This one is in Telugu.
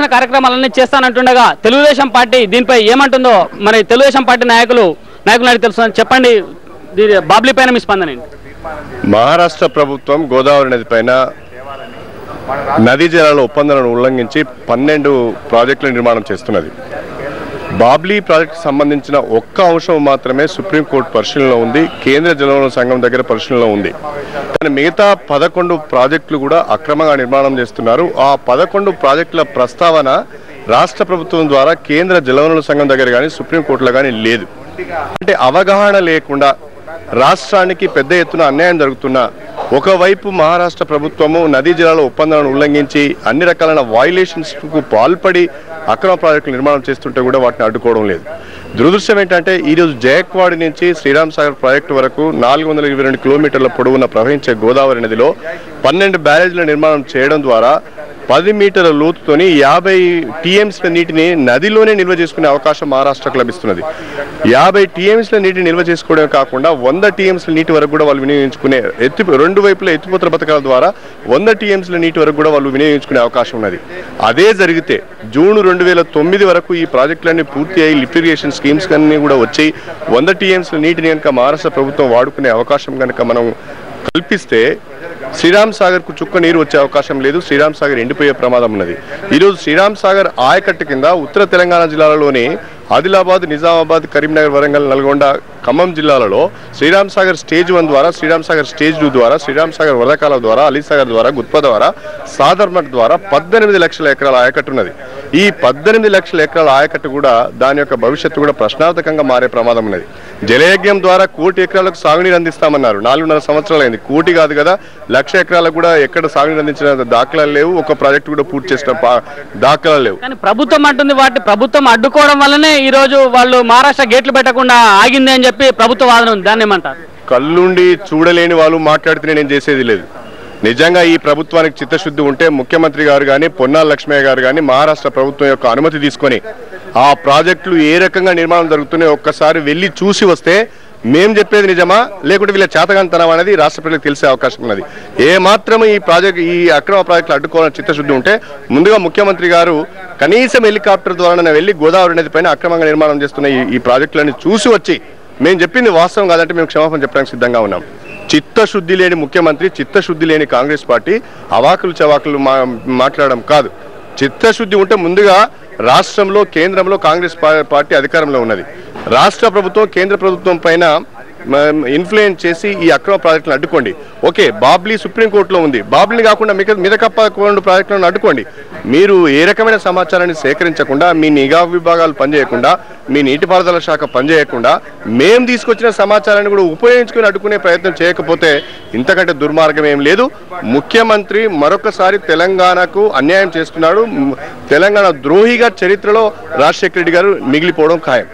కార్యక్రమాలన్నీ చేస్తానంటుండగా తెలుగుదేశం పార్టీ దీనిపై ఏమంటుందో మరి తెలుగుదేశం పార్టీ నాయకులు తెలుసు చెప్పండి. బాబ్లీ పైన మీ స్పందన. మహారాష్ట్ర ప్రభుత్వం గోదావరి నది పైన నదీ జలాల ఒప్పందాలను ఉల్లంఘించి 12 ప్రాజెక్టుల నిర్మాణం చేస్తున్నది. బాబ్లీ ప్రాజెక్టు సంబంధించిన ఒక్క అంశం మాత్రమే సుప్రీంకోర్టు పరిశీలనలో ఉంది, కేంద్ర జలవనరుల సంఘం దగ్గర పరిశీలనలో ఉంది. కానీ మిగతా 11 ప్రాజెక్టులు కూడా అక్రమంగా నిర్మాణం చేస్తున్నారు. ఆ 11 ప్రాజెక్టుల ప్రస్తావన రాష్ట్ర ప్రభుత్వం ద్వారా కేంద్ర జలవనరుల సంఘం దగ్గర కానీ సుప్రీంకోర్టులో కానీ లేదు. అంటే అవగాహన లేకుండా రాష్ట్రానికి పెద్ద ఎత్తున అన్యాయం జరుగుతున్నా ఒకవైపు మహారాష్ట్ర ప్రభుత్వము నదీ జలాల ఒప్పందాలను ఉల్లంఘించి అన్ని రకాలైన వైలేషన్స్ కు పాల్పడి అక్రమ ప్రాజెక్టులు నిర్మాణం చేస్తుంటే కూడా వాటిని అడ్డుకోవడం లేదు. దురదృష్టం ఏంటంటే ఈరోజు జయక్వాడి నుంచి శ్రీరామ్ సాగర్ ప్రాజెక్టు వరకు 422 కిలోమీటర్ల పొడవున ప్రవహించే గోదావరి నదిలో 12 బ్యారేజ్ల నిర్మాణం చేయడం ద్వారా 10 మీటర్ల లోతుతోని 50 టీఎంసీల నీటిని నదిలోనే నిల్వ చేసుకునే అవకాశం మహారాష్ట్రకు లభిస్తున్నది. 50 టీఎంసీల నీటిని నిల్వ చేసుకోవడమే కాకుండా 100 టీఎంసీల నీటి వరకు కూడా వాళ్ళు వినియోగించుకునే రెండు వైపుల ఎత్తిపోతల పథకాల ద్వారా 100 టీఎంసీల నీటి వరకు కూడా వాళ్ళు వినియోగించుకునే అవకాశం ఉన్నది. అదే జరిగితే జూన్ 2009 వరకు ఈ ప్రాజెక్టులన్నీ పూర్తి అయ్యి లిఫ్ట్ ఇరిగేషన్ స్కీమ్స్ అన్ని కూడా వచ్చి 100 టీఎంసీల నీటిని కనుక మహారాష్ట్ర ప్రభుత్వం వాడుకునే అవకాశం కనుక మనం కల్పిస్తే శ్రీరామ్ సాగర్ కు చుక్క నీరు వచ్చే అవకాశం లేదు. శ్రీరామ్ సాగర్ ఎండిపోయే ప్రమాదం ఉన్నది. ఈరోజు శ్రీరామ్ సాగర్ ఆయకట్టు కింద ఉత్తర తెలంగాణ జిల్లాలలోని ఆదిలాబాద్, నిజామాబాద్, కరీంనగర్, వరంగల్, నల్గొండ, ఖమ్మం జిల్లాలలో శ్రీరామ్ సాగర్ స్టేజ్ 1 ద్వారా, శ్రీరామ్ సాగర్ స్టేజ్ 2 ద్వారా, శ్రీరామ్ సాగర్ వరదకాల ద్వారా, అలీసాగర్ ద్వారా, గుత్ప ద్వారా, సాదర్మట్ ద్వారా 18 లక్షల ఎకరాల ఆయకట్టు ఉన్నది. ఈ 18 లక్షల ఎకరాల ఆయకట్టు కూడా దాని యొక్క భవిష్యత్తు కూడా ప్రశ్నార్థకంగా మారే ప్రమాదం ఉన్నది. జలయజ్ఞం ద్వారా 1 కోటి ఎకరాలకు సాగునీరు అందిస్తామన్నారు. 4.5 సంవత్సరాలు అయింది. 1 కోటి కాదు కదా, 1,00,000 ఎకరాలకు కూడా ఎక్కడ సాగునీరు అందించిన దాఖలాలు లేవు. ఒక ప్రాజెక్టు కూడా పూర్తి చేసిన దాఖలాలు లేవు. కానీ ప్రభుత్వం అంటుంది వాటి ప్రభుత్వం అడ్డుకోవడం వల్లనే ఈ రోజు వాళ్ళు మహారాష్ట్ర గేట్లు పెట్టకుండా ఆగింది అని చెప్పి ప్రభుత్వ వాదన ఉంది. దాన్ని ఏమంటారు? కళ్ళుండి చూడలేని వాళ్ళు మాట్లాడితే నేను చేసేది లేదు. నిజంగా ఈ ప్రభుత్వానికి చిత్తశుద్ధి ఉంటే ముఖ్యమంత్రి గారు కానీ, పొన్నాల లక్ష్మయ్య గారు కానీ మహారాష్ట్ర ప్రభుత్వం యొక్క అనుమతి తీసుకొని ఆ ప్రాజెక్టులు ఏ రకంగా నిర్మాణం జరుగుతున్నాయో ఒక్కసారి వెళ్ళి చూసి వస్తే మేం చెప్పేది నిజమా లేకుంటే వీళ్ళ చేతగానితనం అనేది రాష్ట్ర ప్రజలకు తెలిసే అవకాశం ఉన్నది. ఏ మాత్రం ఈ అక్రమ ప్రాజెక్టులు అడ్డుకోవాలని చిత్తశుద్ధి ఉంటే ముందుగా ముఖ్యమంత్రి గారు కనీసం హెలికాప్టర్ ద్వారా వెళ్ళి గోదావరి నది పైన అక్రమంగా నిర్మాణం చేస్తున్న ఈ ప్రాజెక్టులన్నీ చూసి వచ్చి మేము చెప్పింది వాస్తవం కాదంటే మేము క్షమాపణ చెప్పడానికి సిద్ధంగా ఉన్నాం. చిత్తశుద్ధి లేని ముఖ్యమంత్రి, చిత్తశుద్ధి లేని కాంగ్రెస్ పార్టీ అవాకులు చవాకులు మాట్లాడడం కాదు. చిత్తశుద్ధి ఉంటే ముందుగా రాష్ట్రంలో, కేంద్రంలో కాంగ్రెస్ పార్టీ అధికారంలో ఉన్నది. రాష్ట్ర ప్రభుత్వం కేంద్ర ప్రభుత్వం పైన ఇన్ఫ్లుయెన్స్ చేసి ఈ అక్రమ ప్రాజెక్టులను అడ్డుకోండి. ఓకే, బాబ్లీ సుప్రీంకోర్టులో ఉంది. బాబ్లీని కాకుండా మిగతా 11 ప్రాజెక్టులను అడ్డుకోండి. మీరు ఏ రకమైన సమాచారాన్ని సేకరించకుండా, మీ నిఘా విభాగాలు పనిచేయకుండా, మీ నీటిపారుదల శాఖ పనిచేయకుండా మేము తీసుకొచ్చిన సమాచారాన్ని కూడా ఉపయోగించుకుని అడ్డుకునే ప్రయత్నం చేయకపోతే ఇంతకంటే దుర్మార్గం ఏం లేదు. ముఖ్యమంత్రి మరొకసారి తెలంగాణకు అన్యాయం చేస్తున్నాడు. తెలంగాణ ద్రోహిగా చరిత్రలో రాజశేఖర రెడ్డి గారు మిగిలిపోవడం ఖాయం.